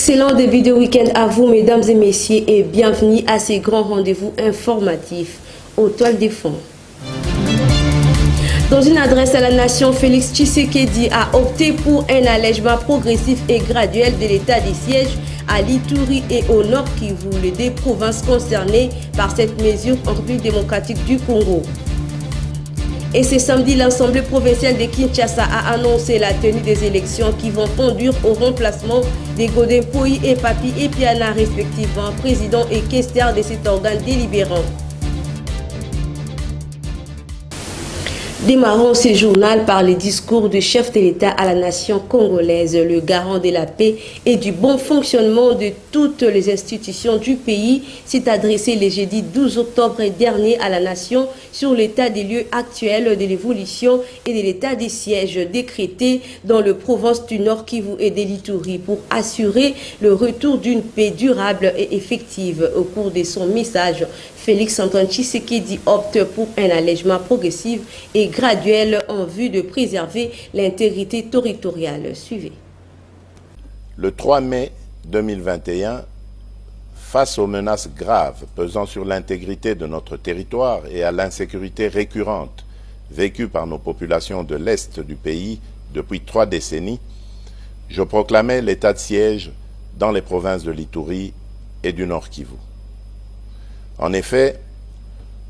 Excellent début de week-end à vous, mesdames et messieurs, et bienvenue à ces grands rendez-vous informatifs au Toile des Fonds. Dans une adresse à la nation, Félix Tshisekedi a opté pour un allègement progressif et graduel de l'état des sièges à l'Ituri et au Nord Kivu, les deux provinces concernées par cette mesure en République démocratique du Congo. Et ce samedi, l'Assemblée provinciale de Kinshasa a annoncé la tenue des élections qui vont conduire au remplacement des Godin Poyi et Papi Epiana, respectivement président et questeur de cet organe délibérant. Démarrons ce journal par les discours du chef de l'État à la nation congolaise, le garant de la paix et du bon fonctionnement de toutes les institutions du pays, s'est adressé le jeudi 12 octobre dernier à la nation sur l'état des lieux actuels de l'évolution et de l'état des sièges décrétés dans le province du Nord Kivu et de l'Ituri pour assurer le retour d'une paix durable et effective. Au cours de son message, Félix Antoine Tshisekedi opte pour un allègement progressif et graduel en vue de préserver l'intégrité territoriale. Suivez. Le 3 mai 2021, face aux menaces graves pesant sur l'intégrité de notre territoire et à l'insécurité récurrente vécue par nos populations de l'Est du pays depuis 3 décennies, je proclamais l'état de siège dans les provinces de l'Ituri et du Nord Kivu. En effet,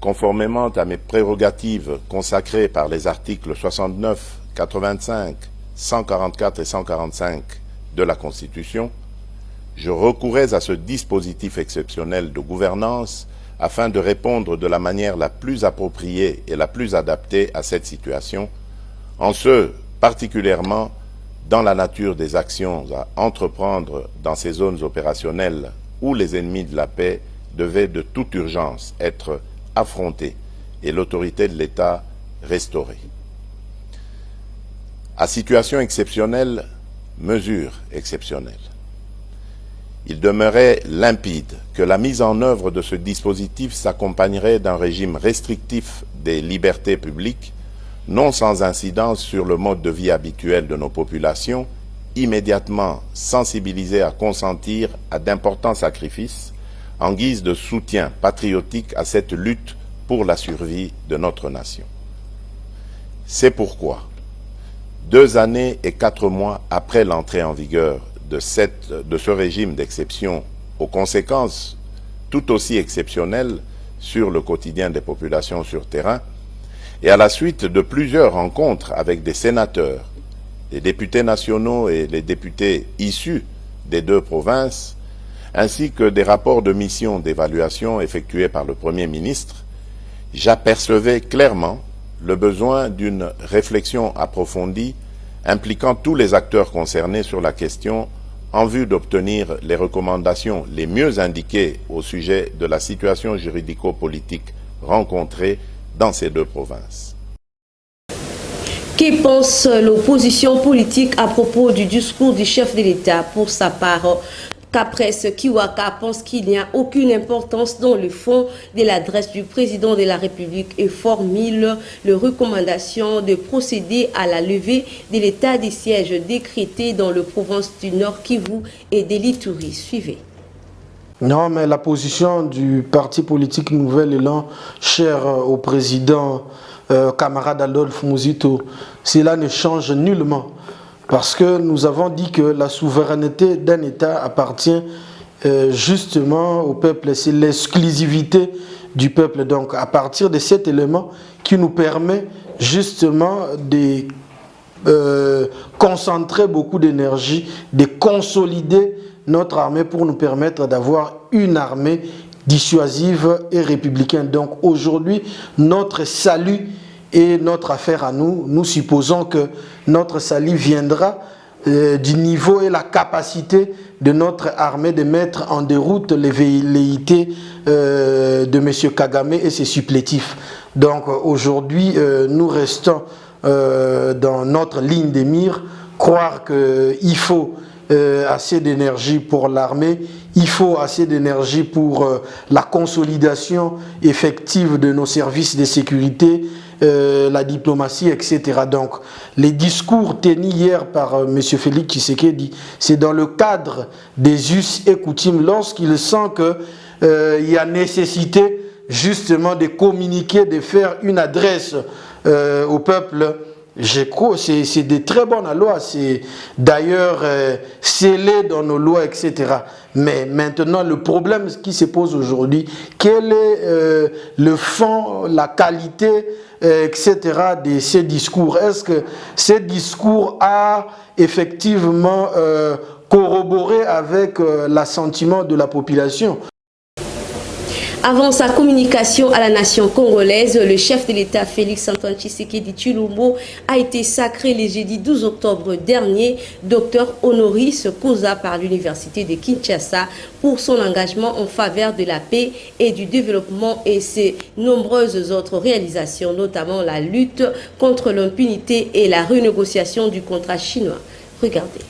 conformément à mes prérogatives consacrées par les articles 69, 85, 144 et 145 de la Constitution, je recourais à ce dispositif exceptionnel de gouvernance afin de répondre de la manière la plus appropriée et la plus adaptée à cette situation, en ce particulièrement dans la nature des actions à entreprendre dans ces zones opérationnelles où les ennemis de la paix devaient de toute urgence être affrontés et l'autorité de l'État restaurée. À situation exceptionnelle, mesure exceptionnelle. Il demeurait limpide que la mise en œuvre de ce dispositif s'accompagnerait d'un régime restrictif des libertés publiques, non sans incidence sur le mode de vie habituel de nos populations, immédiatement sensibilisées à consentir à d'importants sacrifices en guise de soutien patriotique à cette lutte pour la survie de notre nation. C'est pourquoi, 2 années et 4 mois après l'entrée en vigueur de ce régime d'exception, aux conséquences tout aussi exceptionnelles sur le quotidien des populations sur terrain, et à la suite de plusieurs rencontres avec des sénateurs, des députés nationaux et les députés issus des 2 provinces, ainsi que des rapports de mission d'évaluation effectués par le Premier ministre, j'apercevais clairement le besoin d'une réflexion approfondie impliquant tous les acteurs concernés sur la question en vue d'obtenir les recommandations les mieux indiquées au sujet de la situation juridico-politique rencontrée dans ces 2 provinces. Que pense l'opposition politique à propos du discours du chef de l'État? Pour sa part, Capresse Kiwaka pense qu'il n'y a aucune importance dans le fond de l'adresse du président de la République et formule les recommandations de procéder à la levée de l'état des sièges décrété dans le province du Nord Kivu et de l'Ituri. Suivez. Non, mais la position du parti politique Nouvel Élan, cher au président camarade Adolphe Muzito, cela ne change nullement. Parce que nous avons dit que la souveraineté d'un État appartient justement au peuple. C'est l'exclusivité du peuple. Donc à partir de cet élément qui nous permet justement de concentrer beaucoup d'énergie, de consolider notre armée pour nous permettre d'avoir une armée dissuasive et républicaine. Donc aujourd'hui, notre salut et notre affaire à nous, nous supposons que notre salut viendra du niveau et la capacité de notre armée de mettre en déroute les velléités de M. Kagame et ses supplétifs. Donc aujourd'hui, nous restons dans notre ligne de mire, croire qu'il faut assez d'énergie pour l'armée, il faut assez d'énergie pour la consolidation effective de nos services de sécurité, la diplomatie, etc. Donc, les discours tenus hier par M. Félix Tshisekedi, c'est dans le cadre des us et coutumes, lorsqu'il sent qu'il y a nécessité justement de communiquer, de faire une adresse au peuple. Je crois que c'est de très bonnes lois, c'est d'ailleurs scellé dans nos lois, etc. Mais maintenant, le problème qui se pose aujourd'hui, quel est le fond, la qualité, etc. de ces discours? Est-ce que ces discours a effectivement corroboré avec l'assentiment de la population? Avant sa communication à la nation congolaise, le chef de l'État Félix-Antoine Tshisekedi Tshilombo a été sacré le jeudi 12 octobre dernier, docteur honoris causa par l'université de Kinshasa pour son engagement en faveur de la paix et du développement et ses nombreuses autres réalisations, notamment la lutte contre l'impunité et la renégociation du contrat chinois. Regardez.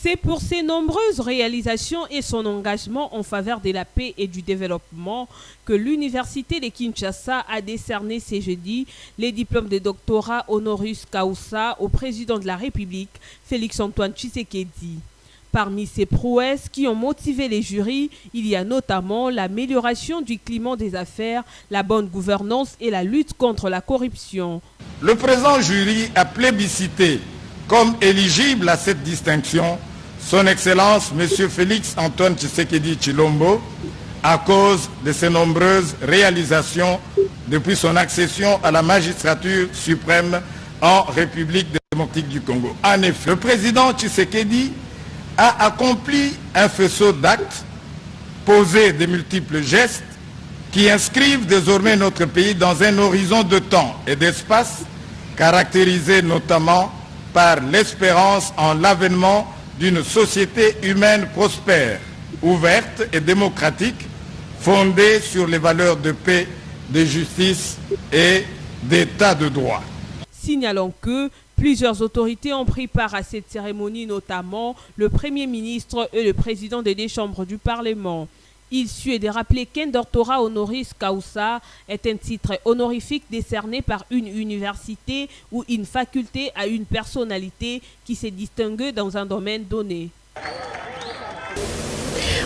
C'est pour ses nombreuses réalisations et son engagement en faveur de la paix et du développement que l'Université de Kinshasa a décerné ce jeudi les diplômes de doctorat honoris causa au président de la République, Félix-Antoine Tshisekedi. Parmi ces prouesses qui ont motivé les jurys, il y a notamment l'amélioration du climat des affaires, la bonne gouvernance et la lutte contre la corruption. Le présent jury a plébiscité comme éligible à cette distinction Son Excellence M. Félix-Antoine Tshisekedi Tshilombo à cause de ses nombreuses réalisations depuis son accession à la magistrature suprême en République démocratique du Congo. En effet, le président Tshisekedi a accompli un faisceau d'actes, posé de multiples gestes qui inscrivent désormais notre pays dans un horizon de temps et d'espace caractérisé notamment par l'espérance en l'avènement d'une société humaine prospère, ouverte et démocratique, fondée sur les valeurs de paix, de justice et d'état de droit. Signalons que plusieurs autorités ont pris part à cette cérémonie, notamment le Premier ministre et le président des deux chambres du Parlement. Il suit de rappeler qu'un doctorat honoris causa est un titre honorifique décerné par une université ou une faculté à une personnalité qui s'est distinguée dans un domaine donné.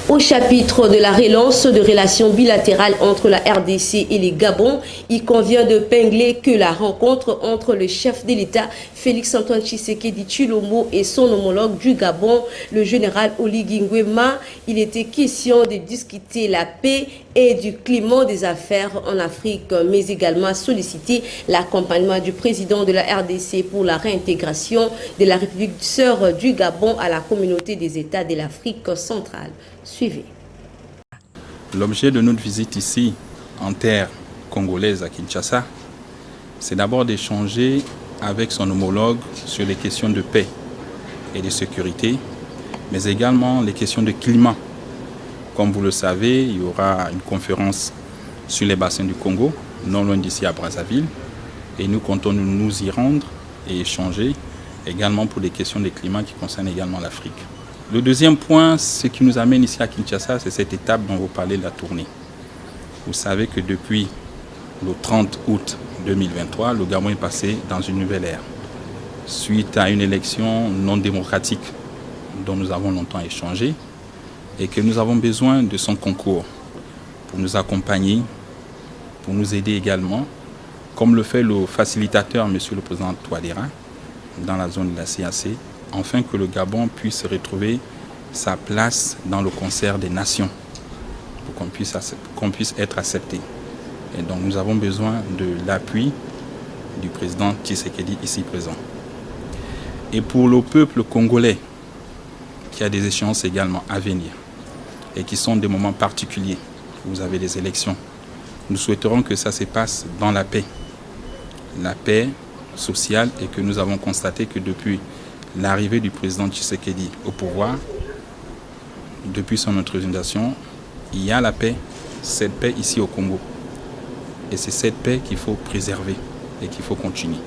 Au chapitre de la relance de relations bilatérales entre la RDC et les Gabon, il convient de pingler que la rencontre entre le chef de l'État Félix-Antoine Tshisekedi Tshilombo et son homologue du Gabon, le général Oligui Nguema, il était question de discuter la paix et du climat des affaires en Afrique, mais également solliciter l'accompagnement du président de la RDC pour la réintégration de la République sœur du Gabon à la communauté des États de l'Afrique centrale. Suivez. L'objet de notre visite ici, en terre congolaise à Kinshasa, c'est d'abord d'échanger avec son homologue sur les questions de paix et de sécurité, mais également les questions de climat. Comme vous le savez, il y aura une conférence sur les bassins du Congo, non loin d'ici à Brazzaville, et nous comptons nous y rendre et échanger également pour les questions de climat qui concernent également l'Afrique. Le deuxième point, ce qui nous amène ici à Kinshasa, c'est cette étape dont vous parlez de la tournée. Vous savez que depuis le 30 août 2023, le Gabon est passé dans une nouvelle ère, suite à une élection non démocratique dont nous avons longtemps échangé et que nous avons besoin de son concours pour nous accompagner, pour nous aider également, comme le fait le facilitateur, M. le Président Touadéra, dans la zone de la CAC, afin que le Gabon puisse retrouver sa place dans le concert des nations, pour qu'on puisse être accepté. Et donc nous avons besoin de l'appui du président Tshisekedi ici présent. Et pour le peuple congolais, qui a des échéances également à venir, et qui sont des moments particuliers, vous avez des élections, nous souhaiterons que ça se passe dans la paix sociale, et que nous avons constaté que depuis l'arrivée du président Tshisekedi au pouvoir, depuis son intronisation, il y a la paix, cette paix ici au Congo. Et c'est cette paix qu'il faut préserver et qu'il faut continuer.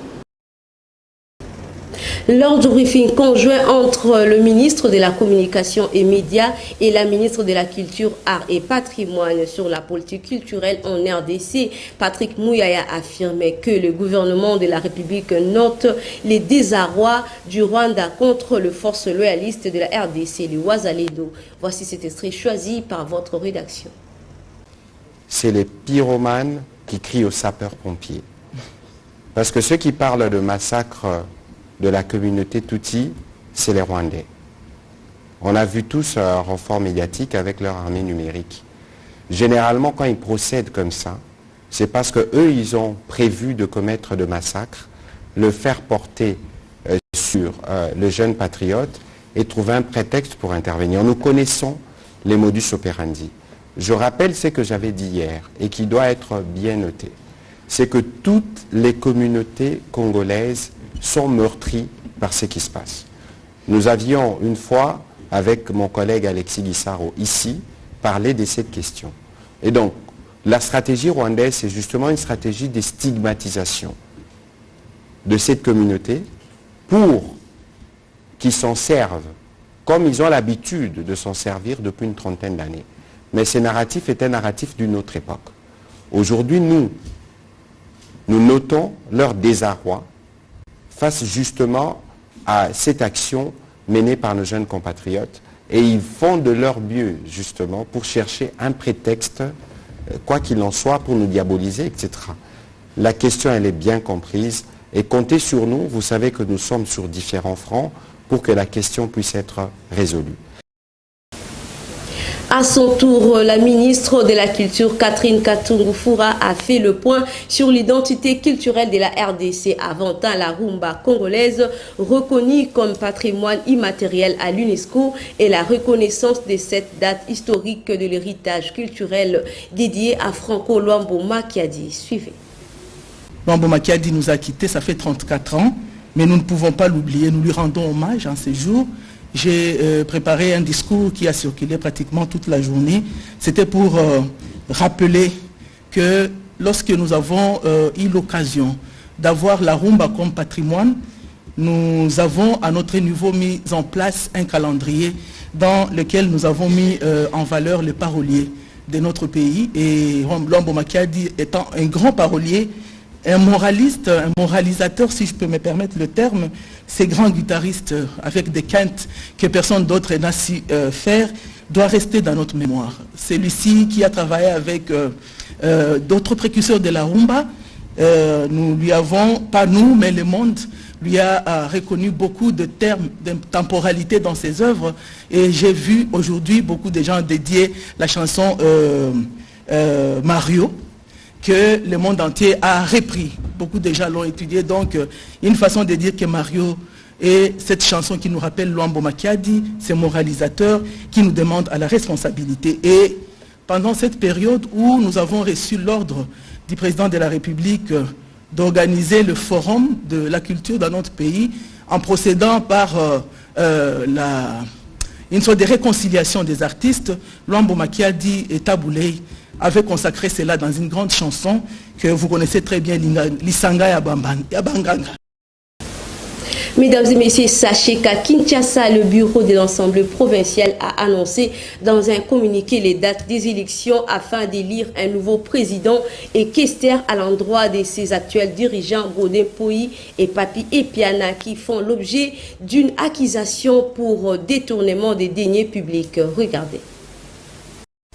Lors du briefing conjoint entre le ministre de la Communication et Médias et la ministre de la Culture, Arts et Patrimoine sur la politique culturelle en RDC, Patrick Mouyaya affirmait que le gouvernement de la République note les désarrois du Rwanda contre les forces loyalistes de la RDC, le Wazalendo. Voici cet extrait choisi par votre rédaction. C'est les pyromanes qui crient aux sapeurs-pompiers. Parce que ceux qui parlent de massacre de la communauté Tutsi, c'est les Rwandais. On a vu tous leur renfort médiatique avec leur armée numérique. Généralement, quand ils procèdent comme ça, c'est parce qu'eux, ils ont prévu de commettre de massacres, le faire porter sur le jeune patriote et trouver un prétexte pour intervenir. Nous connaissons les modus operandi. Je rappelle ce que j'avais dit hier et qui doit être bien noté. C'est que toutes les communautés congolaises sont meurtries par ce qui se passe. Nous avions une fois, avec mon collègue Alexis Guissaro ici, parlé de cette question. Et donc, la stratégie rwandaise, c'est justement une stratégie de stigmatisation de cette communauté pour qu'ils s'en servent, comme ils ont l'habitude de s'en servir depuis une trentaine d'années. Mais ce narratif est un narratif d'une autre époque. Aujourd'hui, nous notons leur désarroi face justement à cette action menée par nos jeunes compatriotes et ils font de leur mieux justement pour chercher un prétexte, quoi qu'il en soit, pour nous diaboliser, etc. La question, elle est bien comprise et comptez sur nous, vous savez que nous sommes sur différents fronts pour que la question puisse être résolue. À son tour, la ministre de la Culture, Catherine Katungu-Fura, a fait le point sur l'identité culturelle de la RDC, inventant la rumba congolaise, reconnue comme patrimoine immatériel à l'UNESCO et la reconnaissance de cette date historique de l'héritage culturel dédié à Franco Luambo Makiadi. Suivez. Luambo Makiadi nous a quittés, ça fait 34 ans, mais nous ne pouvons pas l'oublier, nous lui rendons hommage en ces jours. J'ai préparé un discours qui a circulé pratiquement toute la journée. C'était pour rappeler que lorsque nous avons eu l'occasion d'avoir la rumba comme patrimoine, nous avons à notre niveau mis en place un calendrier dans lequel nous avons mis en valeur les paroliers de notre pays. Et Luambo Makiadi étant un grand parolier, un moraliste, un moralisateur, si je peux me permettre le terme, ces grands guitaristes avec des quintes que personne d'autre n'a su faire, doit rester dans notre mémoire. Celui-ci qui a travaillé avec d'autres précurseurs de la rumba, nous lui avons, pas nous, mais le monde, lui a reconnu beaucoup de termes, de temporalité dans ses œuvres. Et j'ai vu aujourd'hui beaucoup de gens dédier la chanson Mario, que le monde entier a repris. Beaucoup de gens l'ont étudié, donc une façon de dire que Mario est cette chanson qui nous rappelle Luambo Makiadi, ce moralisateur qui nous demande à la responsabilité. Et pendant cette période où nous avons reçu l'ordre du président de la République d'organiser le forum de la culture dans notre pays, en procédant par une sorte de réconciliation des artistes, Luambo Makiadi et Tabouley avait consacré cela dans une grande chanson que vous connaissez très bien, Lisanga Yabanganga. Mesdames et messieurs, sachez qu'à Kinshasa, le bureau de l'Assemblée provinciale a annoncé dans un communiqué les dates des élections afin d'élire un nouveau président et questeur à l'endroit de ses actuels dirigeants Godin Poyi et Papi Epiana qui font l'objet d'une accusation pour détournement des deniers publics. Regardez.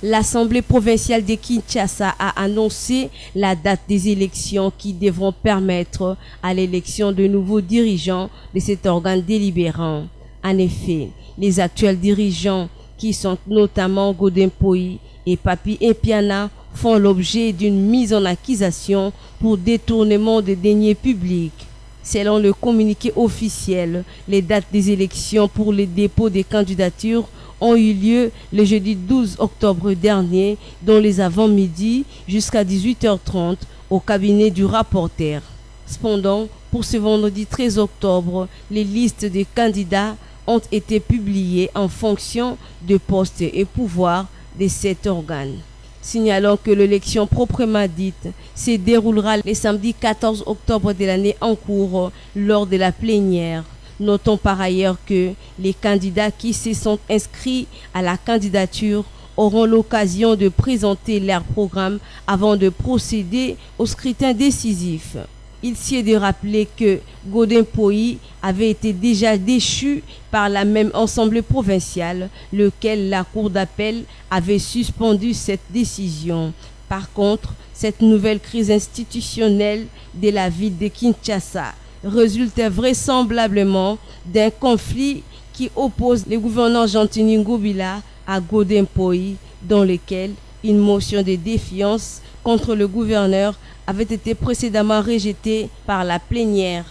L'Assemblée provinciale de Kinshasa a annoncé la date des élections qui devront permettre à l'élection de nouveaux dirigeants de cet organe délibérant. En effet, les actuels dirigeants, qui sont notamment Godin Poyi et Papi Epiana, font l'objet d'une mise en accusation pour détournement de deniers publics. Selon le communiqué officiel, les dates des élections pour le dépôt des candidatures ont eu lieu le jeudi 12 octobre dernier, dont les avant-midi jusqu'à 18h30 au cabinet du rapporteur. Cependant, pour ce vendredi 13 octobre, les listes des candidats ont été publiées en fonction de postes et pouvoirs de cet organe. Signalons que l'élection proprement dite se déroulera le samedi 14 octobre de l'année en cours lors de la plénière Notons par ailleurs que les candidats qui se sont inscrits à la candidature auront l'occasion de présenter leur programme avant de procéder au scrutin décisif. Il s'y est de rappeler que Godin Poyi avait été déjà déchu par la même assemblée provinciale, lequel la Cour d'appel avait suspendu cette décision. Par contre, cette nouvelle crise institutionnelle de la ville de Kinshasa résulte vraisemblablement d'un conflit qui oppose le gouverneur Jean-Tini Ngobila à Godin Poyi, dans lequel une motion de défiance contre le gouverneur avait été précédemment rejetée par la plénière.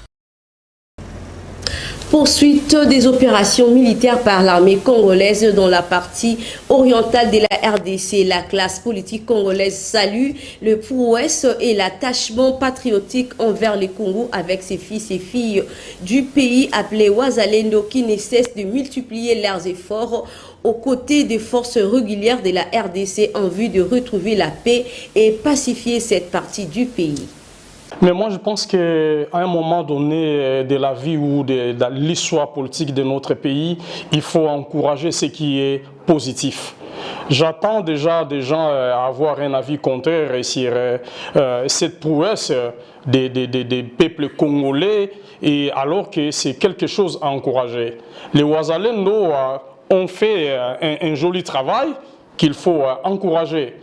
Poursuite des opérations militaires par l'armée congolaise dans la partie orientale de la RDC. La classe politique congolaise salue le prouesse et l'attachement patriotique envers le Congo avec ses fils et filles du pays appelés Wazalendo qui ne cessent de multiplier leurs efforts aux côtés des forces régulières de la RDC en vue de retrouver la paix et pacifier cette partie du pays. Mais moi, je pense qu'à un moment donné de la vie ou de l'histoire politique de notre pays, il faut encourager ce qui est positif. J'attends déjà des gens à avoir un avis contraire sur cette prouesse des peuples congolais, et alors que c'est quelque chose à encourager. Les Wazalendo ont fait un joli travail qu'il faut encourager.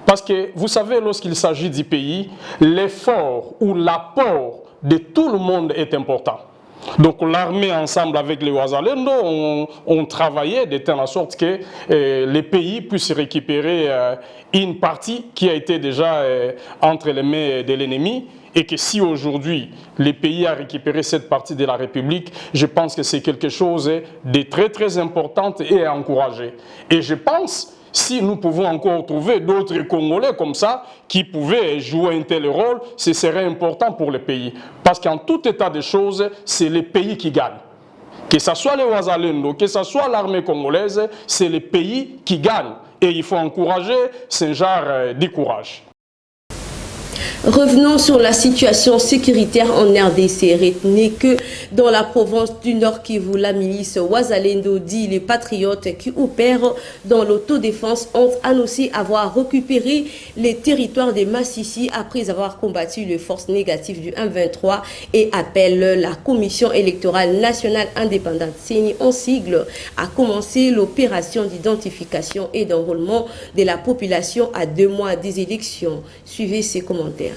Parce que, vous savez, lorsqu'il s'agit du pays, l'effort ou l'apport de tout le monde est important. Donc l'armée, ensemble avec les Wazalendo, ont travaillé de telle sorte que les pays puissent récupérer une partie qui a été déjà entre les mains de l'ennemi. Et que si aujourd'hui, les pays a récupéré cette partie de la République, je pense que c'est quelque chose de très très important et à encourager. Et je pense, si nous pouvons encore trouver d'autres Congolais comme ça, qui pouvaient jouer un tel rôle, ce serait important pour le pays. Parce qu'en tout état de choses, c'est les pays qui gagnent. Que ce soit les Wazalendo, que ce soit l'armée congolaise, c'est les pays qui gagnent. Et il faut encourager ce genre de courage. Revenons sur la situation sécuritaire en RDC. Retenez que dans la province du Nord Kivu, la milice Wazalendo dit les patriotes qui opèrent dans l'autodéfense ont annoncé avoir récupéré les territoires de Massissi après avoir combattu les forces négatives du M23 et appelle la Commission électorale nationale indépendante CENI en sigle à commencer l'opération d'identification et d'enrôlement de la population à 2 mois des élections. Suivez ces commentaires.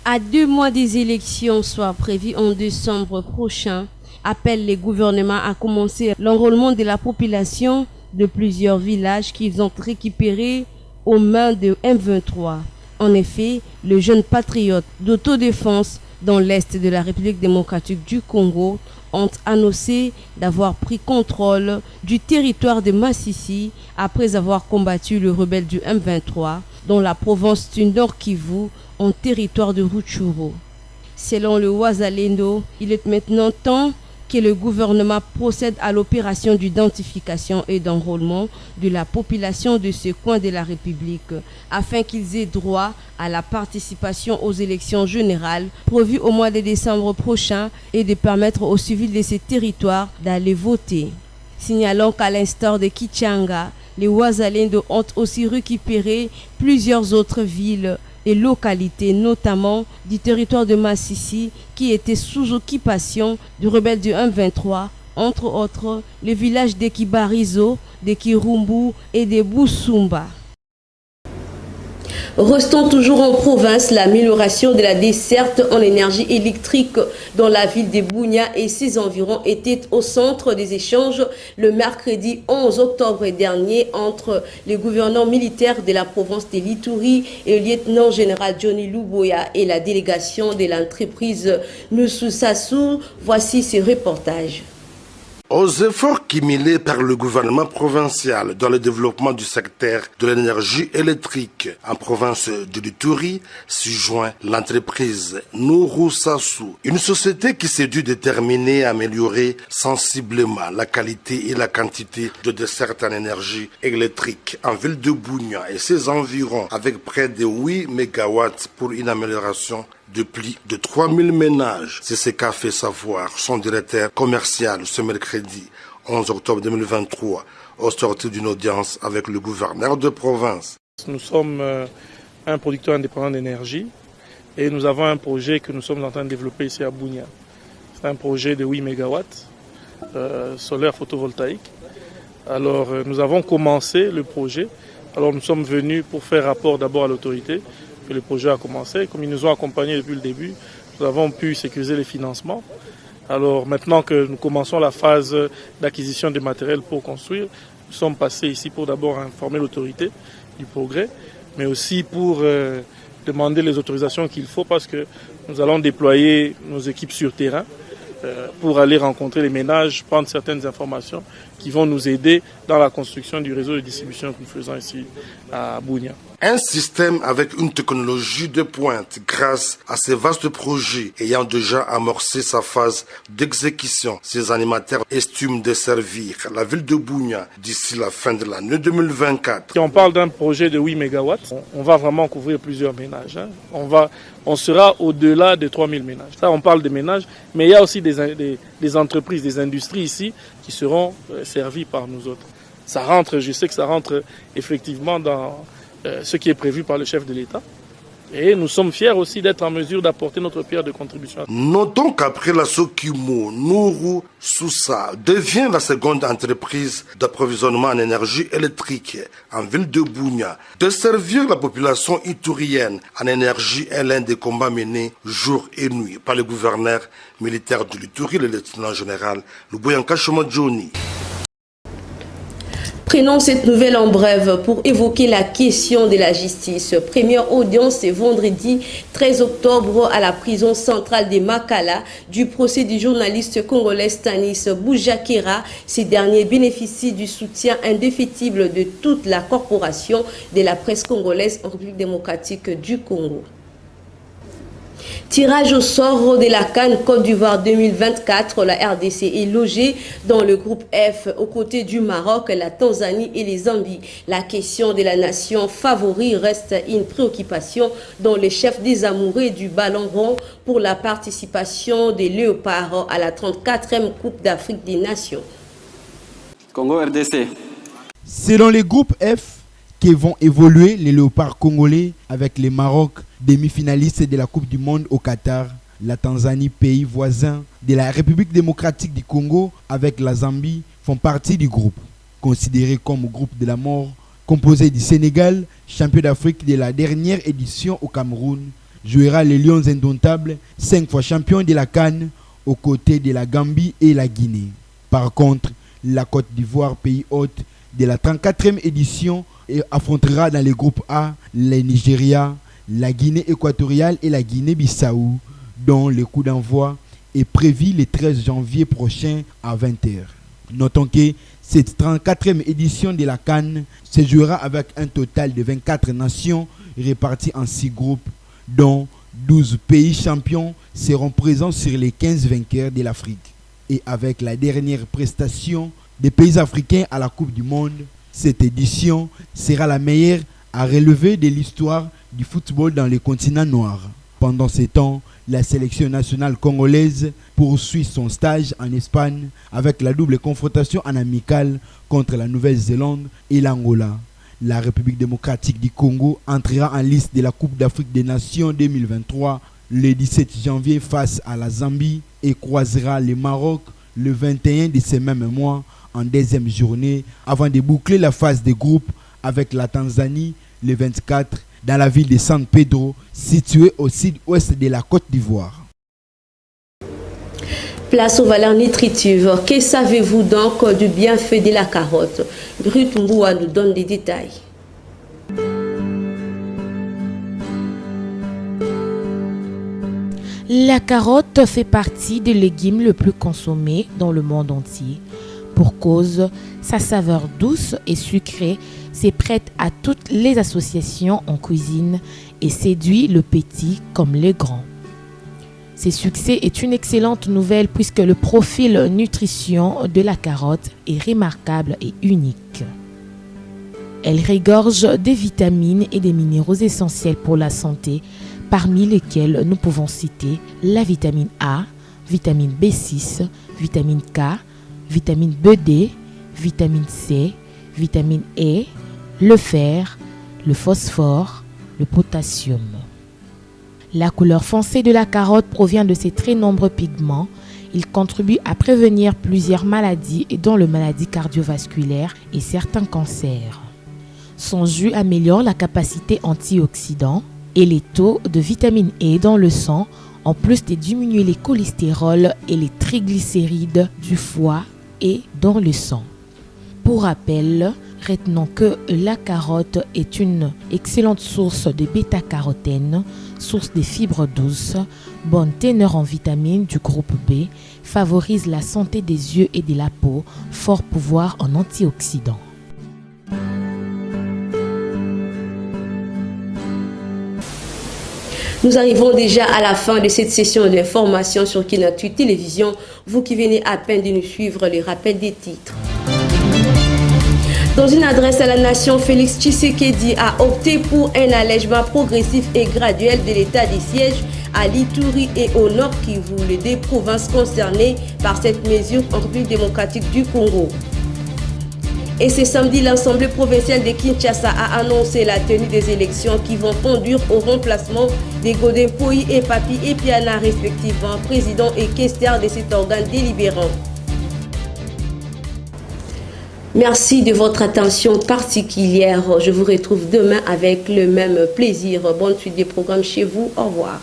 À 2 mois des élections, soit prévues en décembre prochain, appelle les gouvernements à commencer l'enrôlement de la population de plusieurs villages qu'ils ont récupérés aux mains de M23. En effet, les jeunes patriotes d'autodéfense dans l'est de la République démocratique du Congo ont annoncé d'avoir pris contrôle du territoire de Massissi après avoir combattu le rebelle du M23 dans la province du Nord Kivu en territoire de Rutshuru. Selon le Wazalendo, il est maintenant temps que le gouvernement procède à l'opération d'identification et d'enrôlement de la population de ce coin de la République afin qu'ils aient droit à la participation aux élections générales prévues au mois de décembre prochain et de permettre aux civils de ces territoires d'aller voter. Signalons qu'à l'instar de Kichanga, les Wazalendo ont aussi récupéré plusieurs autres villes et localités, notamment du territoire de Massissi, qui était sous occupation du rebelle du M23, entre autres les villages de Kibarizo, de Kirumbu et de Boussumba. Restons toujours en province, l'amélioration de la desserte en énergie électrique dans la ville de Bunia et ses environs était au centre des échanges le mercredi 11 octobre dernier entre le gouverneur militaire de la province de l'Ituri et le lieutenant-général Johnny Luboya et la délégation de l'entreprise Nususasu. Voici ce reportage. Aux efforts cumulés par le gouvernement provincial dans le développement du secteur de l'énergie électrique en province de l'Ituri, s'y joint l'entreprise Nususasu, une société qui s'est dû déterminer à améliorer sensiblement la qualité et la quantité de desserte en énergie électrique en ville de Bunia et ses environs avec près de 8 MW pour une amélioration de plus de 3000 ménages. C'est ce qu'a fait savoir son directeur commercial ce mercredi 11 octobre 2023 au sortir d'une audience avec le gouverneur de province. Nous sommes un producteur indépendant d'énergie et nous avons un projet que nous sommes en train de développer ici à Bunia. C'est un projet de 8 MW solaire photovoltaïque. Alors nous avons commencé le projet. Alors nous sommes venus pour faire rapport d'abord à l'autorité que le projet a commencé. Comme ils nous ont accompagnés depuis le début, nous avons pu sécuriser les financements. Alors maintenant que nous commençons la phase d'acquisition des matériels pour construire, nous sommes passés ici pour d'abord informer l'autorité du progrès, mais aussi pour demander les autorisations qu'il faut parce que nous allons déployer nos équipes sur terrain pour aller rencontrer les ménages, prendre certaines informations qui vont nous aider dans la construction du réseau de distribution que nous faisons ici à Bunia. Un système avec une technologie de pointe grâce à ces vastes projets ayant déjà amorcé sa phase d'exécution. Ces animateurs estiment desservir la ville de Bunia d'ici la fin de l'année 2024. Si on parle d'un projet de 8 MW, on va vraiment couvrir plusieurs ménages. On sera au-delà de 3000 ménages. Ça, on parle de ménages, mais il y a aussi des entreprises, des industries ici qui seront servies par nous autres. Ça rentre, je sais que ça rentre effectivement dans ce qui est prévu par le chef de l'État. Et nous sommes fiers aussi d'être en mesure d'apporter notre pierre de contribution. Notons qu'après la Sokimo, Nourou Sousa devient la seconde entreprise d'approvisionnement en énergie électrique en ville de Bunia. De servir la population itourienne en énergie est l'un des combats menés jour et nuit par le gouverneur militaire de l'Itourie, le lieutenant général Luboyanka Shomodjoni. Prenons cette nouvelle en brève pour évoquer la question de la justice. Première audience est vendredi 13 octobre à la prison centrale de Makala du procès du journaliste congolais Stanis Boujakera. Ces derniers bénéficient du soutien indéfectible de toute la corporation de la presse congolaise en République démocratique du Congo. Tirage au sort de la CAN Côte d'Ivoire 2024, la RDC est logée dans le groupe F aux côtés du Maroc, la Tanzanie et les Zambie. La question de la nation favori reste une préoccupation dont les chefs des amoureux du ballon rond pour la participation des Léopards à la 34e Coupe d'Afrique des Nations. Congo-RDC. Selon les groupes F, qui vont évoluer les Léopards congolais avec les Maroc, demi-finalistes de la Coupe du Monde au Qatar, la Tanzanie, pays voisin de la République démocratique du Congo, avec la Zambie, font partie du groupe. Considéré comme groupe de la mort, composé du Sénégal, champion d'Afrique de la dernière édition au Cameroun, jouera les Lions indomptables, 5 fois champion de la CAN, aux côtés de la Gambie et la Guinée. Par contre, la Côte d'Ivoire, pays hôte de la 34e édition, affrontera dans les groupes A le Nigeria, la Guinée équatoriale et la Guinée-Bissau, dont le coup d'envoi est prévu le 13 janvier prochain à 20h. Notons que cette 34e édition de la CAN se jouera avec un total de 24 nations réparties en 6 groupes, dont 12 pays champions seront présents sur les 15 vainqueurs de l'Afrique. Et avec la dernière prestation des pays africains à la Coupe du Monde, cette édition sera la meilleure à relever de l'histoire du football dans le continent noir. Pendant ce temps, la sélection nationale congolaise poursuit son stage en Espagne avec la double confrontation en amical contre la Nouvelle-Zélande et l'Angola. La République démocratique du Congo entrera en liste de la Coupe d'Afrique des Nations 2023 le 17 janvier face à la Zambie et croisera le Maroc le 21 de ce même mois en deuxième journée avant de boucler la phase de groupe avec la Tanzanie le 24 dans la ville de San Pedro située au sud-ouest de la Côte d'Ivoire. Place aux valeurs nutritives. Que savez-vous donc du bienfait de la carotte? Brut Mboua nous donne des détails. La carotte fait partie des légumes le plus consommés dans le monde entier. Pour cause, sa saveur douce et sucrée s'est prête à toutes les associations en cuisine et séduit le petit comme le grand. Ce succès est une excellente nouvelle puisque le profil nutrition de la carotte est remarquable et unique. Elle regorge des vitamines et des minéraux essentiels pour la santé, parmi lesquels nous pouvons citer la vitamine A, vitamine B6, vitamine K, vitamine BD, vitamine C, vitamine E, le fer, le phosphore, le potassium. La couleur foncée de la carotte provient de ses très nombreux pigments. Il contribue à prévenir plusieurs maladies, dont les maladies cardiovasculaires et certains cancers. Son jus améliore la capacité antioxydant et les taux de vitamine E dans le sang, en plus de diminuer les cholestérols et les triglycérides du foie et dans le sang. Pour rappel, retenons que la carotte est une excellente source de bêta-carotène, source de fibres douces, bonne teneur en vitamines du groupe B, favorise la santé des yeux et de la peau, fort pouvoir en antioxydants. Nous arrivons déjà à la fin de cette session d'information sur Kinatu Télévision. Vous qui venez à peine de nous suivre, le rappel des titres. Dans une adresse à la nation, Félix Tshisekedi a opté pour un allègement progressif et graduel de l'état des sièges à l'Ituri et au Nord Kivu, les deux provinces concernées par cette mesure en République démocratique du Congo. Et ce samedi, l'Assemblée provinciale de Kinshasa a annoncé la tenue des élections qui vont conduire au remplacement des Godin Poyi et Papi Epiana, respectivement président et questeur de cet organe délibérant. Merci de votre attention particulière. Je vous retrouve demain avec le même plaisir. Bonne suite des programmes chez vous. Au revoir.